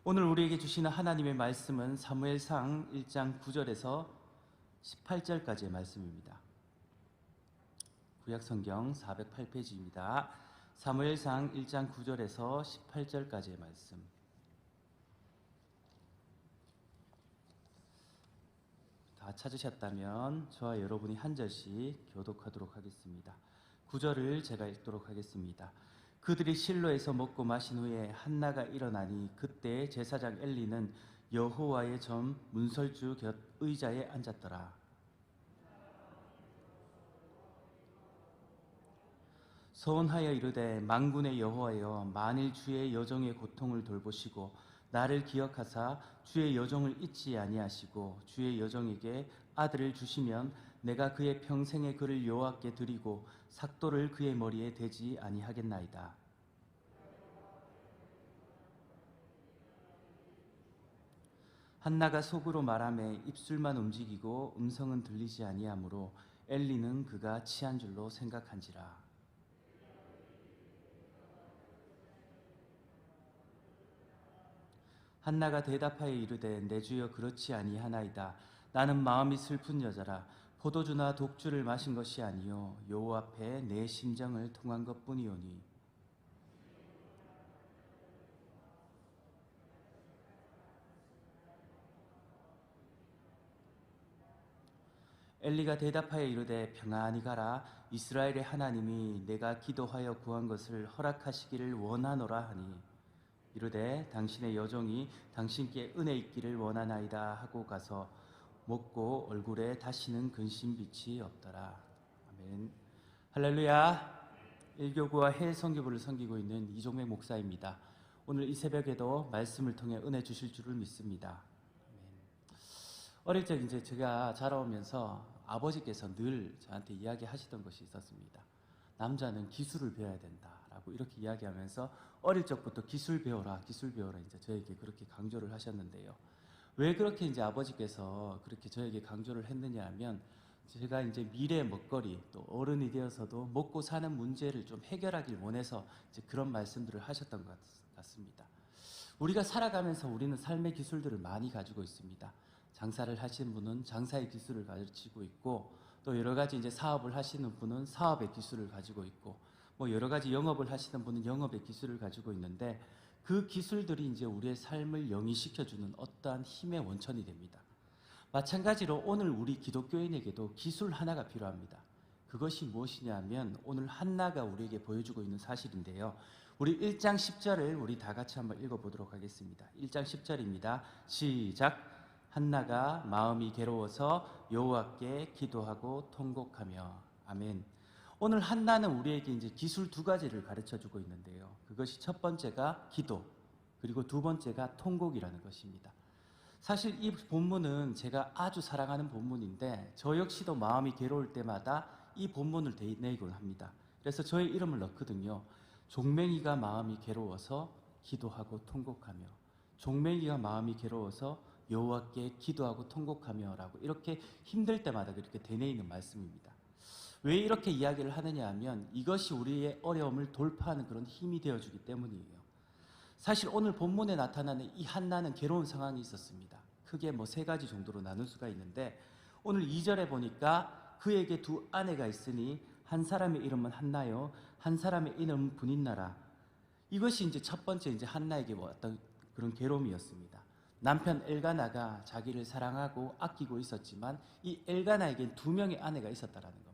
오늘 우리에게 주시는 하나님의 말씀은 사무엘상 1장 9절에서 18절까지의 말씀입니다. 구약성경 408페이지입니다. 사무엘상 1장 9절에서 18절까지의 말씀. 다 찾으셨다면 저와 여러분이 한 절씩 교독하도록 하겠습니다. 9절을 제가 읽도록 하겠습니다. 그들이 실로에서 먹고 마신 후에 한나가 일어나니 그때 제사장 엘리는 여호와의 점 문설주 곁 의자에 앉았더라. 서원하여 이르되 만군의 여호와여, 만일 주의 여종의 고통을 돌보시고 나를 기억하사 주의 여종을 잊지 아니하시고 주의 여종에게 아들을 주시면 내가 그의 평생의 그를 여호와께 드리고 삭도를 그의 머리에 대지 아니하겠나이다. 한나가 속으로 말하매 입술만 움직이고 음성은 들리지 아니하므로 엘리는 그가 취한 줄로 생각한지라. 한나가 대답하여 이르되 내 주여 그렇지 아니하나이다. 나는 마음이 슬픈 여자라. 포도주나 독주를 마신 것이 아니요 여호와 앞에 내 심정을 통한 것뿐이오니. 엘리가 대답하여 이르되 평안히 가라. 이스라엘의 하나님이 내가 기도하여 구한 것을 허락하시기를 원하노라 하니 이르되 당신의 여종이 당신께 은혜 있기를 원하나이다 하고 가서 먹고 얼굴에 다시는 근심빛이 없더라. 아멘. 할렐루야. 일교구와 해성교부를 섬기고 있는 이종mek 목사입니다. 오늘 이 새벽에도 말씀을 통해 은혜 주실 줄을 믿습니다. 어릴 적 이제 제가 자라오면서 아버지께서 늘 저한테 이야기하시던 것이 있었습니다. 남자는 기술을 배워야 된다라고 이렇게 이야기하면서 어릴 적부터 기술 배워라 이제 저에게 그렇게 강조를 하셨는데요. 왜 그렇게 이제 아버지께서 그렇게 저에게 강조를 했느냐 하면 제가 이제 미래 먹거리 또 어른이 되어서도 먹고 사는 문제를 좀 해결하길 원해서 이제 그런 말씀들을 하셨던 것 같습니다. 우리가 살아가면서 우리는 삶의 기술들을 많이 가지고 있습니다. 장사를 하시는 분은 장사의 기술을 가르치고 있고 또 여러 가지 이제 사업을 하시는 분은 사업의 기술을 가지고 있고 뭐 여러 가지 영업을 하시는 분은 영업의 기술을 가지고 있는데 그 기술들이 이제 우리의 삶을 영위시켜주는 어떠한 힘의 원천이 됩니다. 마찬가지로 오늘 우리 기독교인에게도 기술 하나가 필요합니다. 그것이 무엇이냐 하면 오늘 한나가 우리에게 보여주고 있는 사실인데요. 우리 1장 10절을 우리 다 같이 한번 읽어보도록 하겠습니다. 1장 10절입니다. 시작. 한나가 마음이 괴로워서 여호와께 기도하고 통곡하며. 아멘. 오늘 한나는 우리에게 이제 기술 두 가지를 가르쳐주고 있는데요. 그것이 첫 번째가 기도, 그리고 두 번째가 통곡이라는 것입니다. 사실 이 본문은 제가 아주 사랑하는 본문인데 저 역시도 마음이 괴로울 때마다 이 본문을 내곤 합니다. 그래서 저의 이름을 넣거든요. 종맹이가 마음이 괴로워서 기도하고 통곡하며, 종맹이가 마음이 괴로워서 여호와께 기도하고 통곡하며라고 이렇게 힘들 때마다 그렇게 되뇌이는 말씀입니다. 왜 이렇게 이야기를 하느냐 하면 이것이 우리의 어려움을 돌파하는 그런 힘이 되어주기 때문이에요. 사실 오늘 본문에 나타나는 이 한나는 괴로운 상황이 있었습니다. 크게 뭐 세 가지 정도로 나눌 수가 있는데 오늘 2절에 보니까 그에게 두 아내가 있으니 한 사람의 이름은 한나요 한 사람의 이름은 분인나라. 이것이 이제 첫 번째 이제 한나에게 어떤 그런 괴로움이었습니다. 남편 엘가나가 자기를 사랑하고 아끼고 있었지만 이 엘가나에게는 두 명의 아내가 있었다라는 겁니다.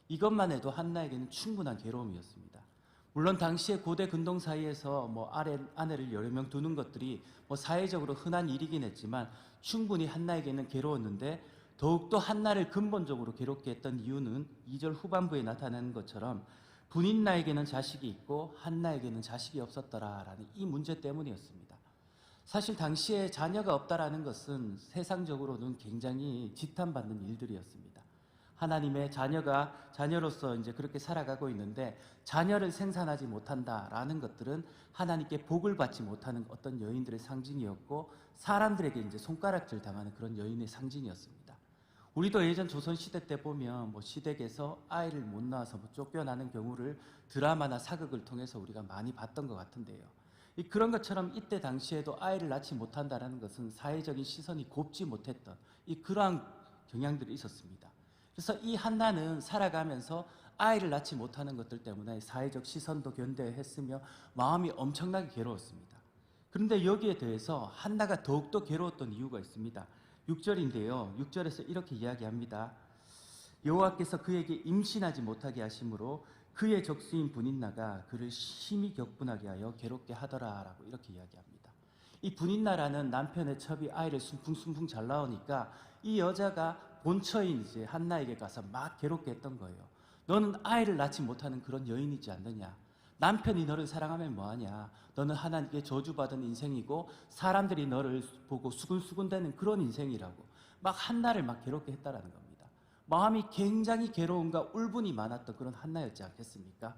이것만 해도 한나에게는 충분한 괴로움이었습니다. 물론 당시에 고대 근동 사이에서 뭐 아내를 여러 명 두는 것들이 뭐 사회적으로 흔한 일이긴 했지만 충분히 한나에게는 괴로웠는데 더욱더 한나를 근본적으로 괴롭게 했던 이유는 2절 후반부에 나타나는 것처럼 분인나에게는 자식이 있고 한나에게는 자식이 없었더라라는 이 문제 때문이었습니다. 사실 당시에 자녀가 없다라는 것은 세상적으로는 굉장히 지탄받는 일들이었습니다. 하나님의 자녀로서 이제 그렇게 살아가고 있는데 자녀를 생산하지 못한다라는 것들은 하나님께 복을 받지 못하는 어떤 여인들의 상징이었고 사람들에게 이제 손가락질 당하는 그런 여인의 상징이었습니다. 우리도 예전 조선시대 때 보면 뭐 시댁에서 아이를 못 낳아서 뭐 쫓겨나는 경우를 드라마나 사극을 통해서 우리가 많이 봤던 것 같은데요. 그런 것처럼 이때 당시에도 아이를 낳지 못한다는 것은 사회적인 시선이 곱지 못했던 그러한 경향들이 있었습니다. 그래서 이 한나는 살아가면서 아이를 낳지 못하는 것들 때문에 사회적 시선도 견뎌했으며 마음이 엄청나게 괴로웠습니다. 그런데 여기에 대해서 한나가 더욱더 괴로웠던 이유가 있습니다. 6절인데요. 6절에서 이렇게 이야기합니다. 여호와께서 그에게 임신하지 못하게 하심으로 그의 적수인 분인나가 그를 심히 격분하게 하여 괴롭게 하더라라고 이렇게 이야기합니다. 이 분인나라는 남편의 첩이 아이를 순풍순풍 잘 낳으니까 이 여자가 본처인 이제 한나에게 가서 막 괴롭게 했던 거예요. 너는 아이를 낳지 못하는 그런 여인이지 않느냐? 남편이 너를 사랑하면 뭐하냐? 너는 하나님께 저주받은 인생이고 사람들이 너를 보고 수근수근대는 그런 인생이라고 막 한나를 막 괴롭게 했다라는 겁니다. 마음이 굉장히 괴로움과 울분이 많았던 그런 한나였지 않겠습니까?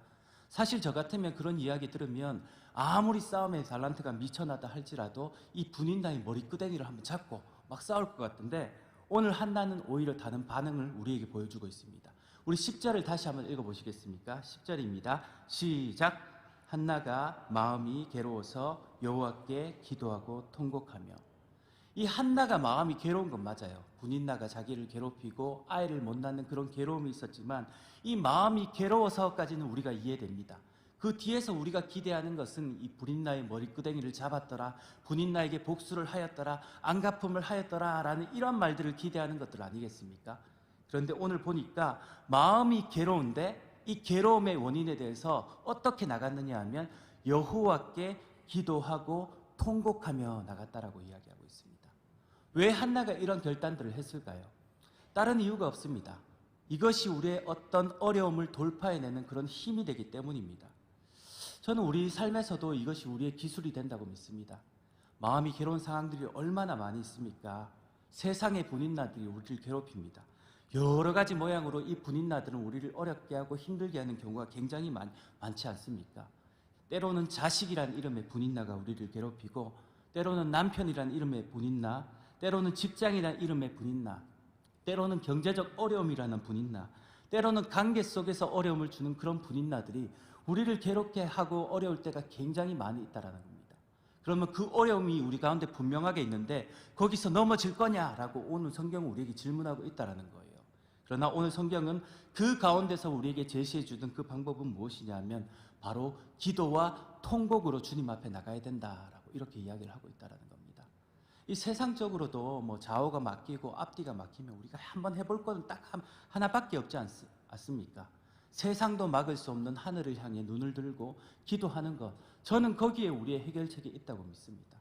사실 저 같으면 그런 이야기 들으면 아무리 싸움의 달란트가 미쳐나다 할지라도 이 분인나의 머리끄댕이를 한번 잡고 막 싸울 것 같은데 오늘 한나는 오히려 다른 반응을 우리에게 보여주고 있습니다. 우리 10절을 다시 한번 읽어보시겠습니까? 10절입니다. 시작! 한나가 마음이 괴로워서 여호와께 기도하고 통곡하며. 이 한나가 마음이 괴로운 건 맞아요. 분인나가 자기를 괴롭히고 아이를 못 낳는 그런 괴로움이 있었지만 이 마음이 괴로워서까지는 우리가 이해됩니다. 그 뒤에서 우리가 기대하는 것은 이 분인나의 머리끄댕이를 잡았더라, 분인나에게 복수를 하였더라, 안갚음을 하였더라 라는 이런 말들을 기대하는 것들 아니겠습니까? 그런데 오늘 보니까 마음이 괴로운데 이 괴로움의 원인에 대해서 어떻게 나갔느냐 하면 여호와께 기도하고 통곡하며 나갔다라고 이야기하고 있습니다. 왜 한나가 이런 결단들을 했을까요? 다른 이유가 없습니다. 이것이 우리의 어떤 어려움을 돌파해내는 그런 힘이 되기 때문입니다. 저는 우리 삶에서도 이것이 우리의 기술이 된다고 믿습니다. 마음이 괴로운 상황들이 얼마나 많이 있습니까? 세상의 분인나들이 우리를 괴롭힙니다. 여러 가지 모양으로 이 분인나들은 우리를 어렵게 하고 힘들게 하는 경우가 굉장히 많지 않습니까? 때로는 자식이란 이름의 분인나가 우리를 괴롭히고, 때로는 남편이란 이름의 분인나, 때로는 직장이란 이름의 분인나, 때로는 경제적 어려움이라는 분인나, 때로는 관계 속에서 어려움을 주는 그런 분인나들이 우리를 괴롭게 하고 어려울 때가 굉장히 많이 있다라는 겁니다. 그러면 그 어려움이 우리 가운데 분명하게 있는데 거기서 넘어질 거냐라고 오늘 성경은 우리에게 질문하고 있다라는 거예요. 그러나 오늘 성경은 그 가운데서 우리에게 제시해 주던 그 방법은 무엇이냐 하면 바로 기도와 통곡으로 주님 앞에 나가야 된다라고 이렇게 이야기를 하고 있다라는 겁니다. 이 세상적으로도 뭐 좌우가 막히고 앞뒤가 막히면 우리가 한번 해볼 거는 딱 하나밖에 없지 않습니까? 세상도 막을 수 없는 하늘을 향해 눈을 들고 기도하는 것, 저는 거기에 우리의 해결책이 있다고 믿습니다.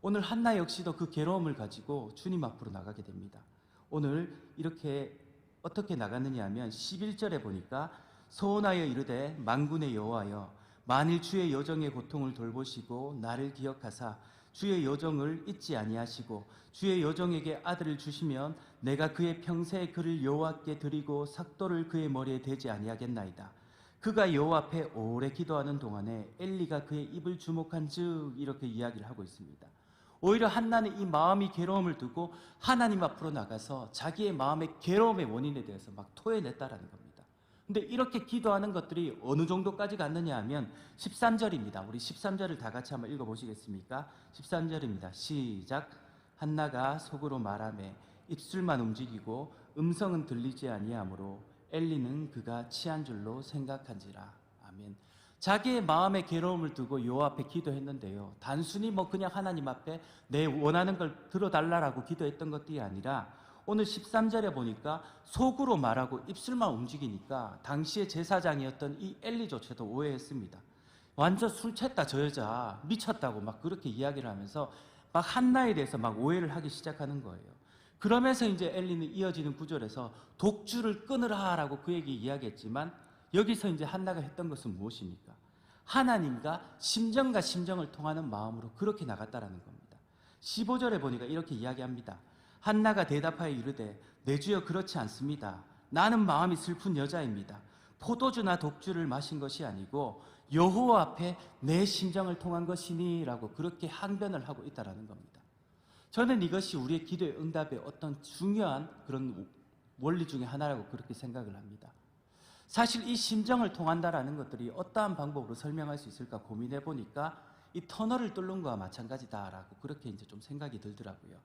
오늘 한나 역시도 그 괴로움을 가지고 주님 앞으로 나가게 됩니다. 오늘 이렇게 어떻게 나갔느냐 하면 11절에 보니까 소원하여 이르되 만군의 여호와여 만일 주의 여정의 고통을 돌보시고 나를 기억하사 주의 여정을 잊지 아니하시고 주의 여정에게 아들을 주시면 내가 그의 평생에 그를 여호와께 드리고 삭도를 그의 머리에 대지 아니하겠나이다. 그가 여호와 앞에 오래 기도하는 동안에 엘리가 그의 입을 주목한즉 이렇게 이야기를 하고 있습니다. 오히려 한나는 이 마음이 괴로움을 두고 하나님 앞으로 나가서 자기의 마음의 괴로움의 원인에 대해서 막 토해냈다라는 겁니다. 근데 이렇게 기도하는 것들이 어느 정도까지 갔느냐 하면 13절입니다. 우리 13절을 다 같이 한번 읽어보시겠습니까? 13절입니다. 시작. 한나가 속으로 말하매 입술만 움직이고 음성은 들리지 아니하므로 엘리는 그가 취한 줄로 생각한지라. 아멘. 자기의 마음의 괴로움을 두고 여호와 앞에 기도했는데요. 단순히 뭐 그냥 하나님 앞에 내 원하는 걸 들어달라고 기도했던 것들이 아니라 오늘 13절에 보니까 속으로 말하고 입술만 움직이니까 당시의 제사장이었던 이 엘리조차도 오해했습니다. 완전 술 챘다 저 여자 미쳤다고 막 그렇게 이야기를 하면서 막 한나에 대해서 막 오해를 하기 시작하는 거예요. 그러면서 이제 엘리는 이어지는 구절에서 독주를 끊으라라고 그에게 이야기했지만 여기서 이제 한나가 했던 것은 무엇입니까? 하나님과 심정과 심정을 통하는 마음으로 그렇게 나갔다라는 겁니다. 15절에 보니까 이렇게 이야기합니다. 한나가 대답하여 이르되 내 주여 그렇지 않습니다. 나는 마음이 슬픈 여자입니다. 포도주나 독주를 마신 것이 아니고 여호와 앞에 내 심정을 통한 것이니라고 그렇게 항변을 하고 있다라는 겁니다. 저는 이것이 우리의 기도의 응답의 어떤 중요한 그런 원리 중에 하나라고 그렇게 생각을 합니다. 사실 이 심정을 통한다라는 것들이 어떠한 방법으로 설명할 수 있을까 고민해 보니까 이 터널을 뚫는 거와 마찬가지다라고 그렇게 이제 좀 생각이 들더라고요.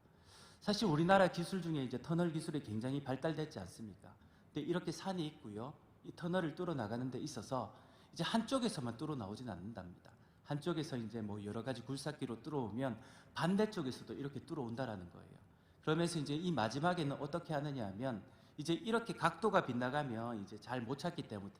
사실 우리나라 기술 중에 이제 터널 기술이 굉장히 발달됐지 않습니까? 근데 이렇게 산이 있고요. 이 터널을 뚫어 나가는 데 있어서 이제 한쪽에서만 뚫어 나오진 않는답니다. 한쪽에서 이제 뭐 여러 가지 굴삭기로 뚫어오면 반대쪽에서도 이렇게 뚫어온다라는 거예요. 그러면서 이제 이 마지막에는 어떻게 하느냐 하면 이제 이렇게 각도가 빗나가면 이제 잘 못 찾기 때문에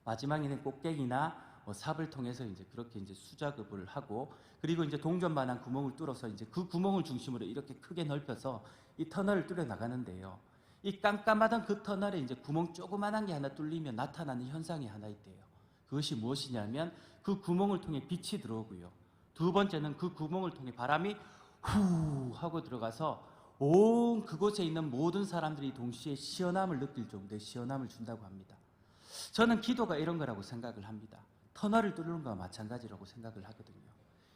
마지막에는 꼭대기나 삽을 통해서 이제 그렇게 이제 수작업을 하고, 그리고 이제 동전만한 구멍을 뚫어서 이제 그 구멍을 중심으로 이렇게 크게 넓혀서 이 터널을 뚫어 나가는데요. 이 깜깜하던 그 터널에 이제 구멍 조그만한 게 하나 뚫리면 나타나는 현상이 하나 있대요. 그것이 무엇이냐면 그 구멍을 통해 빛이 들어오고요. 두 번째는 그 구멍을 통해 바람이 후 하고 들어가서 온 그곳에 있는 모든 사람들이 동시에 시원함을 느낄 정도의 시원함을 준다고 합니다. 저는 기도가 이런 거라고 생각을 합니다. 터널을 뚫는 거와 마찬가지라고 생각을 하거든요.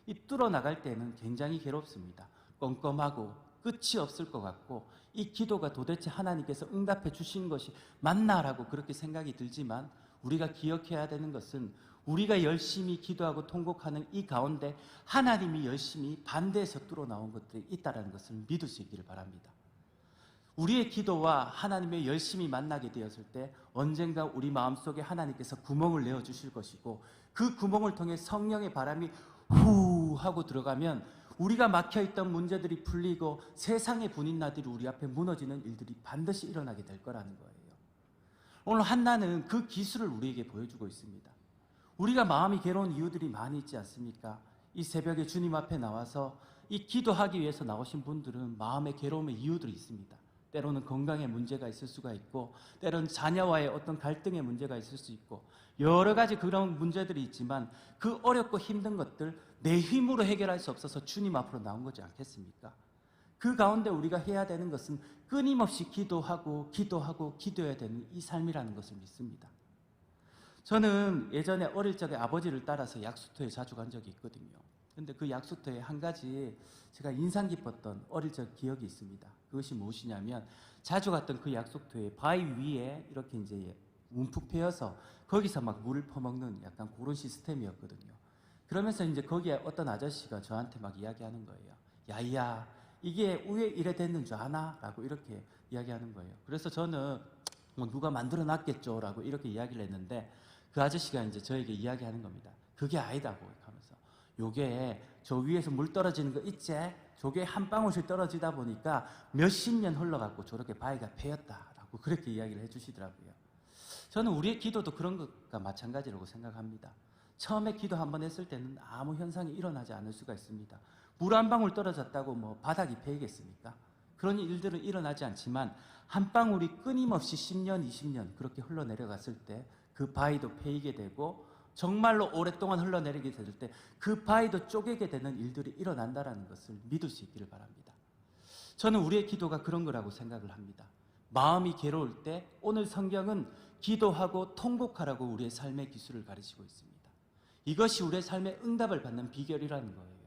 이 뚫어 나갈 때는 굉장히 괴롭습니다. 껌껌하고 끝이 없을 것 같고, 이 기도가 도대체 하나님께서 응답해 주신 것이 맞나라고 그렇게 생각이 들지만, 우리가 기억해야 되는 것은 우리가 열심히 기도하고 통곡하는 이 가운데 하나님이 열심히 반대해서 뚫어 나온 것들이 있다는 것을 믿을 수 있기를 바랍니다. 우리의 기도와 하나님의 열심히 만나게 되었을 때 언젠가 우리 마음속에 하나님께서 구멍을 내어주실 것이고, 그 구멍을 통해 성령의 바람이 후 하고 들어가면 우리가 막혀있던 문제들이 풀리고 세상의 분인나들이 우리 앞에 무너지는 일들이 반드시 일어나게 될 거라는 거예요. 오늘 한나는 그 기술을 우리에게 보여주고 있습니다. 우리가 마음이 괴로운 이유들이 많이 있지 않습니까? 이 새벽에 주님 앞에 나와서 이 기도하기 위해서 나오신 분들은 마음의 괴로움의 이유들이 있습니다. 때로는 건강에 문제가 있을 수가 있고, 때로는 자녀와의 어떤 갈등의 문제가 있을 수 있고, 여러 가지 그런 문제들이 있지만 그 어렵고 힘든 것들 내 힘으로 해결할 수 없어서 주님 앞으로 나온 거지 않겠습니까? 그 가운데 우리가 해야 되는 것은 끊임없이 기도하고 기도해야 되는 이 삶이라는 것을 믿습니다. 저는 예전에 어릴 적에 아버지를 따라서 약수터에 자주 간 적이 있거든요. 근데 그 약수터에 한 가지 제가 인상 깊었던 어릴 적 기억이 있습니다. 그것이 무엇이냐면, 자주 갔던 그 약수터에 바위 위에 이렇게 이제 움푹 패여서 거기서 막 물을 퍼먹는 약간 그런 시스템이었거든요. 그러면서 이제 거기에 어떤 아저씨가 저한테 막 이야기하는 거예요. 야이야, 이게 왜 이래 됐는 줄 아나? 라고 이렇게 이야기하는 거예요. 그래서 저는 뭐 누가 만들어 놨겠죠? 라고 이렇게 이야기를 했는데, 그 아저씨가 이제 저에게 이야기하는 겁니다. 그게 아니다고 하면서, 요게 저 위에서 물 떨어지는 거 있지? 저게 한 방울씩 떨어지다 보니까 몇십 년 흘러갖고 저렇게 바위가 패였다라고 그렇게 이야기를 해주시더라고요. 저는 우리의 기도도 그런 것과 마찬가지라고 생각합니다. 처음에 기도 한번 했을 때는 아무 현상이 일어나지 않을 수가 있습니다. 물 한 방울 떨어졌다고 뭐 바닥이 패이겠습니까? 그런 일들은 일어나지 않지만 한 방울이 끊임없이 10년, 20년 그렇게 흘러내려갔을 때 그 바위도 패이게 되고, 정말로 오랫동안 흘러내리게 될 때 그 바위도 쪼개게 되는 일들이 일어난다는 것을 믿을 수 있기를 바랍니다. 저는 우리의 기도가 그런 거라고 생각을 합니다. 마음이 괴로울 때 오늘 성경은 기도하고 통곡하라고 우리의 삶의 기술을 가르치고 있습니다. 이것이 우리의 삶의 응답을 받는 비결이라는 거예요.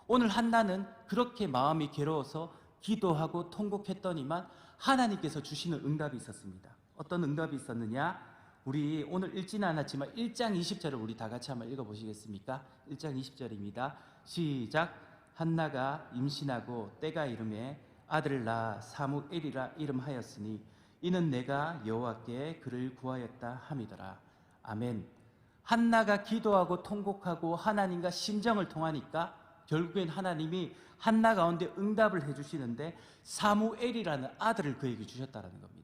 오늘 한나는 그렇게 마음이 괴로워서 기도하고 통곡했더니만 하나님께서 주시는 응답이 있었습니다. 어떤 응답이 있었느냐? 우리 오늘 읽지는 않았지만 1장 20절을 우리 다 같이 한번 읽어보시겠습니까? 1장 20절입니다. 시작. 한나가 임신하고 때가 이름에 아들을 낳아 사무엘이라 이름하였으니 이는 내가 여호와께 그를 구하였다 함이더라. 아멘. 한나가 기도하고 통곡하고 하나님과 심정을 통하니까 결국엔 하나님이 한나 가운데 응답을 해주시는데 사무엘이라는 아들을 그에게 주셨다는 겁니다.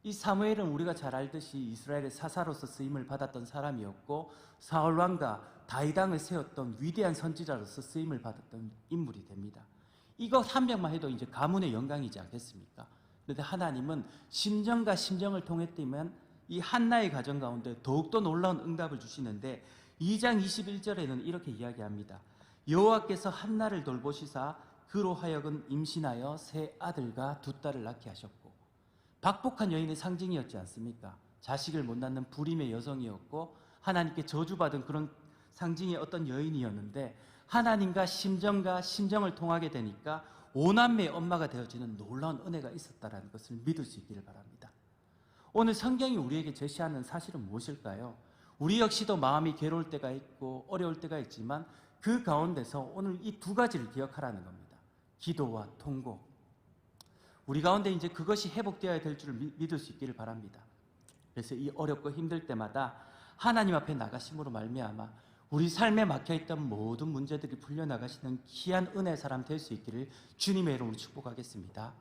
이 사무엘은 우리가 잘 알듯이 이스라엘의 사사로서 쓰임을 받았던 사람이었고, 사울 왕과 다윗 왕을 세웠던 위대한 선지자로서 쓰임을 받았던 인물이 됩니다. 이것 한 명만 해도 이제 가문의 영광이지 않겠습니까? 그런데 하나님은 심정과 심정을 통했다면 이 한나의 가정 가운데 더욱더 놀라운 응답을 주시는데, 2장 21절에는 이렇게 이야기합니다. 여호와께서 한나를 돌보시사 그로 하여금 임신하여 세 아들과 두 딸을 낳게 하셨고, 박복한 여인의 상징이었지 않습니까? 자식을 못 낳는 불임의 여성이었고 하나님께 저주받은 그런 상징의 어떤 여인이었는데, 하나님과 심정을 통하게 되니까 오남매의 엄마가 되어지는 놀라운 은혜가 있었다는 것을 믿을 수 있기를 바랍니다. 오늘 성경이 우리에게 제시하는 사실은 무엇일까요? 우리 역시도 마음이 괴로울 때가 있고 어려울 때가 있지만 그 가운데서 오늘 이 두 가지를 기억하라는 겁니다. 기도와 통곡. 우리 가운데 이제 그것이 회복되어야 될 줄을 믿을 수 있기를 바랍니다. 그래서 이 어렵고 힘들 때마다 하나님 앞에 나가심으로 말미암아 우리 삶에 막혀있던 모든 문제들이 풀려나가시는 귀한 은혜의 사람 될 수 있기를 주님의 이름으로 축복하겠습니다.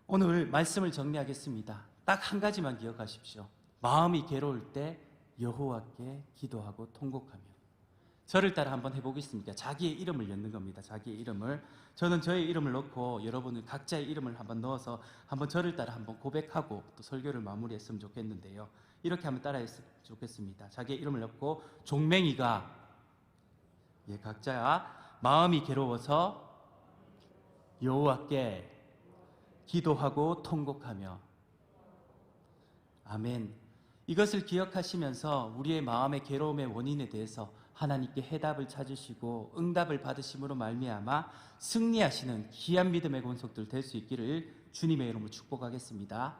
오늘 말씀을 정리하겠습니다. 딱 한 가지만 기억하십시오. 마음이 괴로울 때 여호와께 기도하고 통곡하며. 저를 따라 한번 해보겠습니다. 자기의 이름을 넣는 겁니다. 자기의 이름을. 저는 저의 이름을 넣고 여러분은 각자의 이름을 한번 넣어서 한번 저를 따라 한번 고백하고 또 설교를 마무리했으면 좋겠는데요. 이렇게 한번 따라했으면 좋겠습니다. 자기의 이름을 넣고 종맹이가 각자 마음이 괴로워서 여호와께 기도하고 통곡하며. 아멘. 이것을 기억하시면서 우리의 마음의 괴로움의 원인에 대해서 하나님께 해답을 찾으시고 응답을 받으심으로 말미암아 승리하시는 귀한 믿음의 권속들 될 수 있기를 주님의 이름으로 축복하겠습니다.